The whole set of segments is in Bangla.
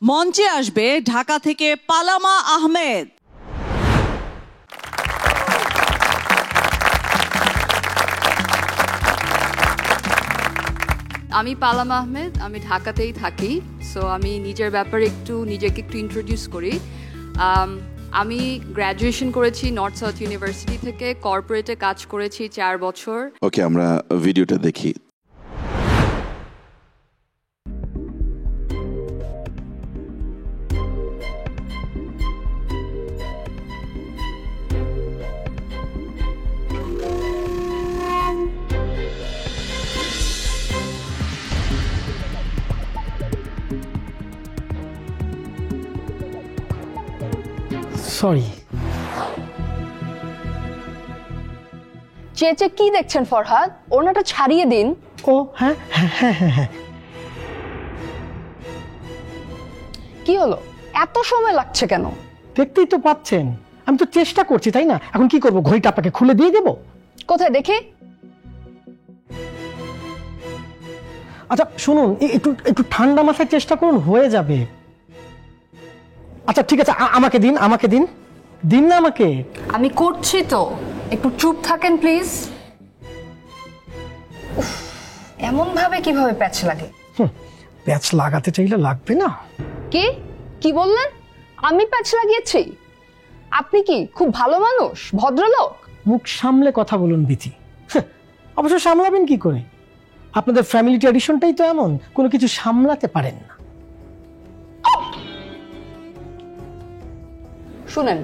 মঞ্চে আসবে ঢাকা থেকে পালামা আহমেদ। আমি পালামা আহমেদ, আমি ঢাকাতেই থাকি। সো আমি নিজের ব্যাপারে নিজেকে একটু ইন্ট্রোডিউস করি। আমি গ্র্যাজুয়েশন করেছি নর্থ সাউথ ইউনিভার্সিটি থেকে, কর্পোরেটে কাজ করেছি 4 বছর। ওকে, আমরা ভিডিওটা দেখি। সরি। চেচে কি দেখছেন ফরহাদ? ওনাটা ছাড়িয়ে দিন। ও হ্যাঁ হ্যাঁ হ্যাঁ হ্যাঁ হ্যাঁ। কি হলো, এত সময় লাগছে কেন? দেখতেই তো পাচ্ছেন, আমি তো চেষ্টা করছি, তাই না? এখন কি করব, ঘড়িটা আপনাকে খুলে দিয়ে দেব? কোথায় দেখি? আচ্ছা শুনুন, একটু একটু ঠান্ডা মাথায় চেষ্টা করুন, হয়ে যাবে। আচ্ছা ঠিক আছে, আমাকে দিন, আমাকে দিন, দিন না আমাকে। আমি করছি তো, একটু চুপ থাকেন প্লিজ। এমন ভাবে কিভাবে প্যাচ লাগে? প্যাচ লাগাতে চাইলে লাগবে না। কি কি বললেন? আমি প্যাচ লাগিয়েছি? আপনি কি খুব ভালো মানুষ, ভদ্রলোক? মুখ সামলে কথা বলুন বিথি। অবশ্য সামলাবেন কি করে? আপনাদের ফ্যামিলি ট্র্যাডিশনটাই তো এমন, কোনো কিছু সামলাতে পারেন না। শুনেন,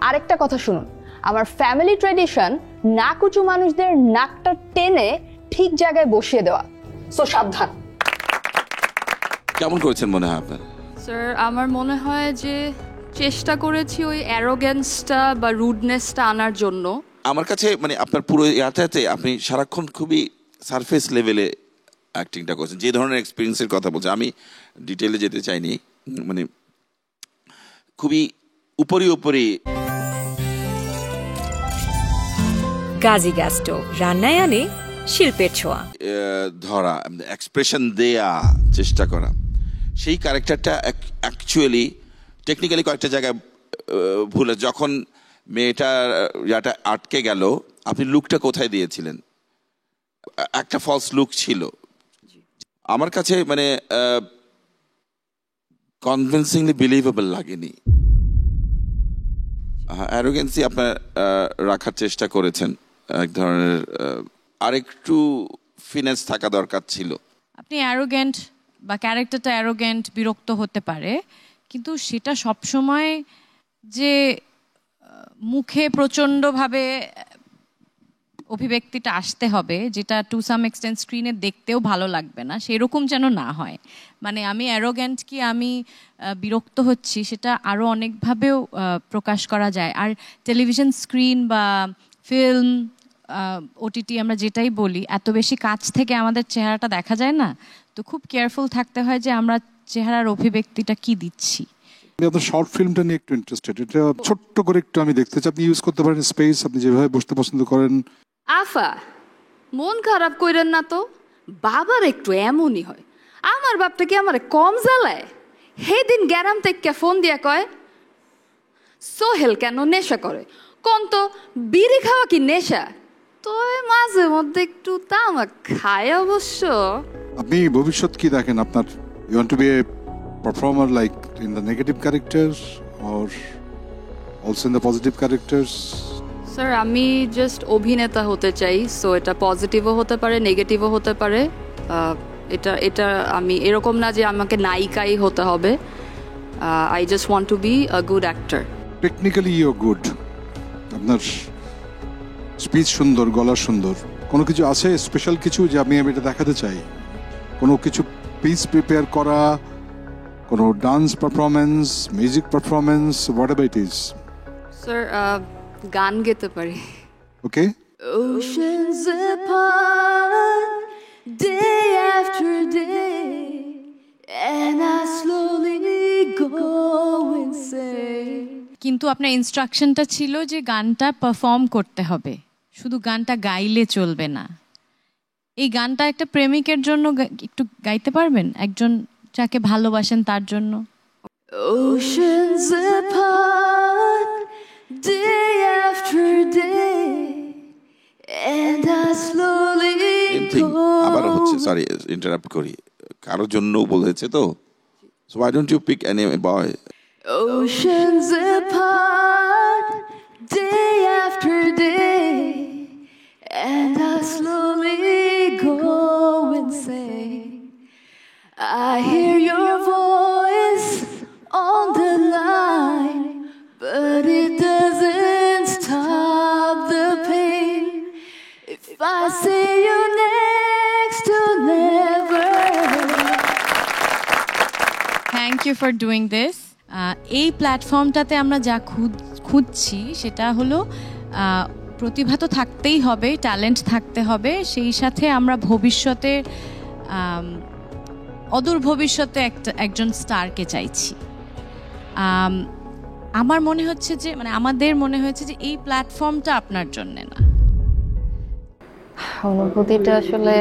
আরেকটা কথা শুনুন, আমার ফ্যামিলি ট্র্যাডিশন নাক উঁচু মানুষদের নাকটা টেনে ঠিক জায়গায় বসিয়ে দেওয়া। সো সাবধান। কেমন করেছেন মনে হয় আপনার? স্যার, আমার মনে হয় যে চেষ্টা করেছি ওই অ্যারোগ্যান্সটা বা রুডনেসটা আনার জন্য। আমার কাছে মানে আপনার পুরো ইয়াটাতে আপনি সারাক্ষণ খুবই সারফেস লেভেলে অ্যাক্টিংটা করছেন, যে ধরনের এক্সপিরিয়েন্সের কথা বলছেন। আমি ডিটেলে যেতে চাইনি, মানে খুবই উপরি উপরি। গাজী গ্যাস স্টোভ রান্নায় আনে শিল্পের ছোঁয়া, ধরা, এক্সপ্রেশন দেয়া চেষ্টা করা। সেই ক্যারেক্টারটা অ্যাকচুয়ালি টেকনিক্যালি কয়েকটা জায়গায় ভুলে, যখন মেয়েটার ইয়াটা আটকে গেল, আপনি লুকটা কোথায় দিয়েছিলেন? একটা ফলস লুক ছিল আমার কাছে, মানে কনভিন্সিংলি বিলিভেবল লাগেনি। অ্যারোগেন্সি আপনার রাখার চেষ্টা করেছেন, এক ধরনের আরেকটু ফিনেস থাকা দরকার ছিল। আপনি অ্যারোগ্যান্ট বা ক্যারেক্টারটা অ্যারোগ্যান্ট, বিরক্ত হতে পারে, কিন্তু সেটা সবসময় যে মুখে প্রচণ্ডভাবে অভিব্যক্তিটা আসতে হবে, যেটা টু সাম এক্সটেন্ট স্ক্রিনে দেখতেও ভালো লাগবে না, সেরকম যেন না হয়। মানে আমি অ্যারোগ্যান্ট কি আমি বিরক্ত হচ্ছি, সেটা আরও অনেকভাবেও প্রকাশ করা যায়। আর টেলিভিশন স্ক্রিন বা ফিল্ম, ওটিটি, আমরা যেটাই বলি, এত বেশি কাছ থেকে আমাদের চেহারাটা দেখা যায় না, তো খুব কেয়ারফুল থাকতে হয় যে আমরা চেহারার অভিব্যক্তিটা কি দিচ্ছি। আমি আপনার শর্ট ফিল্মটা নিয়ে একটু ইন্টারেস্টেড, এটা ছোট্ট করে একটু আমি দেখতে চাই। আপনি ইউজ করতে পারেন স্পেস, আপনি যেভাবে বসতে পছন্দ করেন। আফা, মন খারাপ কইরেন না তো, বাবার একটু এমনই হয়। আমার বাপটা কি আমারে কম জ্বালায়? সেদিন গ্যারাম থেকে ফোন দিয়া কয়, সোহেল কেন নেশা করে? কোন তো বিড়ি খাওয়া কি নেশা? তো মাঝে মধ্যে একটু তামাক খায় অবশ্য। আপনি ভবিষ্যৎ কি দেখেন আপনার? You want to be a performer like in the negative characters or also in the positive characters? Sir, আমি জাস্ট অভিনেতা হতে চাই। সো এটা পজিটিভও হতে পারে, নেগেটিভও হতে পারে। এটা আমি এরকম না যে আমাকে নায়িকাই হতে হবে। I just want to be a good actor. Technically you are good, আপনার স্পিচ সুন্দর, গলা সুন্দর। কোনো কিছু আছে স্পেশাল কিছু যে আমি এটা দেখাতে চাই? কোনো কিছু পিস প্রিপেয়ার করা, কোনো dance performance, music performance, what ever it is? Sir, গান গেতে পারি। ওকে। Oceans apart, day after day, and I slowly go insane. কিন্তু আপনার ইনস্ট্রাকশনটা ছিল যে গানটা পারফর্ম করতে হবে, শুধু গানটা গাইলে চলবে না। এই গানটা একটা প্রেমিকের জন্য একটু গাইতে পারবেন? একজন যাকে ভালোবাসেন তার জন্য। Oceans apart, day after day, and I slowly আবার হচ্ছে, সরি ইন্টারাপ্ট করি, কারোর জন্য বলেছে তো, so why don't you pick any boy? Oceans apart, day after day, and I slowly go insane. I hear your voice on the line, but it doesn't stop the pain. If I see you next to never. Thank you for doing this. এই প্ল্যাটফর্মটাতে আমরা যা খুঁজছি সেটা হলো প্রতিভা তো থাকতেই হবে, ট্যালেন্ট থাকতে হবে, সেই সাথে আমরা ভবিষ্যতে অদূর ভবিষ্যতে একজন স্টারকে চাইছি। আমার মনে হচ্ছে যে মানে আমাদের মনে হয়েছে যে এই প্ল্যাটফর্মটা আপনার জন্য না। অনুভূতিটা আসলে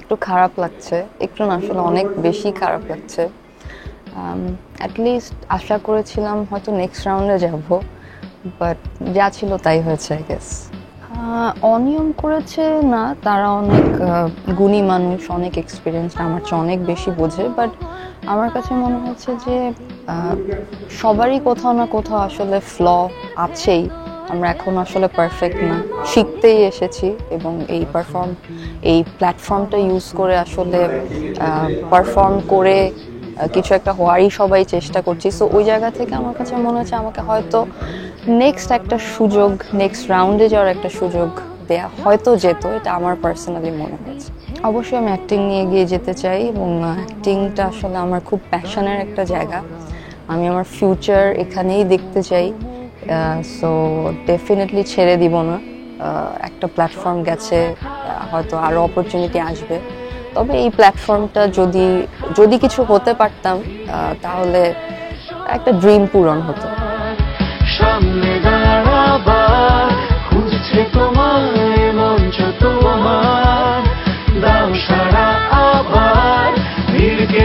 একটু খারাপ লাগছে, একটু না আসলে অনেক বেশি খারাপ লাগছে। অ্যাটলিস্ট আশা করেছিলাম হয়তো নেক্সট রাউন্ডে যাব, বাট যা ছিল তাই হয়েছে আই গেস। অনিয়ম করেছে না, তারা অনেক গুণী মানুষ, অনেক এক্সপিরিয়েন্স, আমার চেয়ে অনেক বেশি বোঝে, বাট আমার কাছে মনে হচ্ছে যে সবারই কোথাও না কোথাও আসলে আছেই। আমরা এখন আসলে পারফেক্ট না, শিখতেই এসেছি, এবং এই প্ল্যাটফর্মটা ইউজ করে আসলে পারফর্ম করে কিছু একটা হওয়ারই সবাই চেষ্টা করছি। সো ওই জায়গা থেকে আমার কাছে মনে হচ্ছে আমাকে হয়তো নেক্সট একটা সুযোগ, নেক্সট রাউন্ডে যাওয়ার একটা সুযোগ দেয়া হয়তো যেত, এটা আমার পার্সোনালি মনে হয়েছে। অবশ্যই আমি অ্যাক্টিং নিয়ে এগিয়ে যেতে চাই, এবং অ্যাক্টিংটা আসলে আমার খুব প্যাশনের একটা জায়গা, আমি আমার ফিউচার এখানেই দেখতে চাই। সো ডেফিনেটলি ছেড়ে দিব না। একটা প্ল্যাটফর্ম গেছে, হয়তো আরও অপরচুনিটি আসবে, তবে এই প্ল্যাটফর্মটা যদি কিছু হতে পারতাম তাহলে একটা ড্রিম পূরণ হতো। সামনে দাঁড়াবার খুঁজছে তোমায় মঞ্চ, তোমার দাও সারা আবার ভিড়কে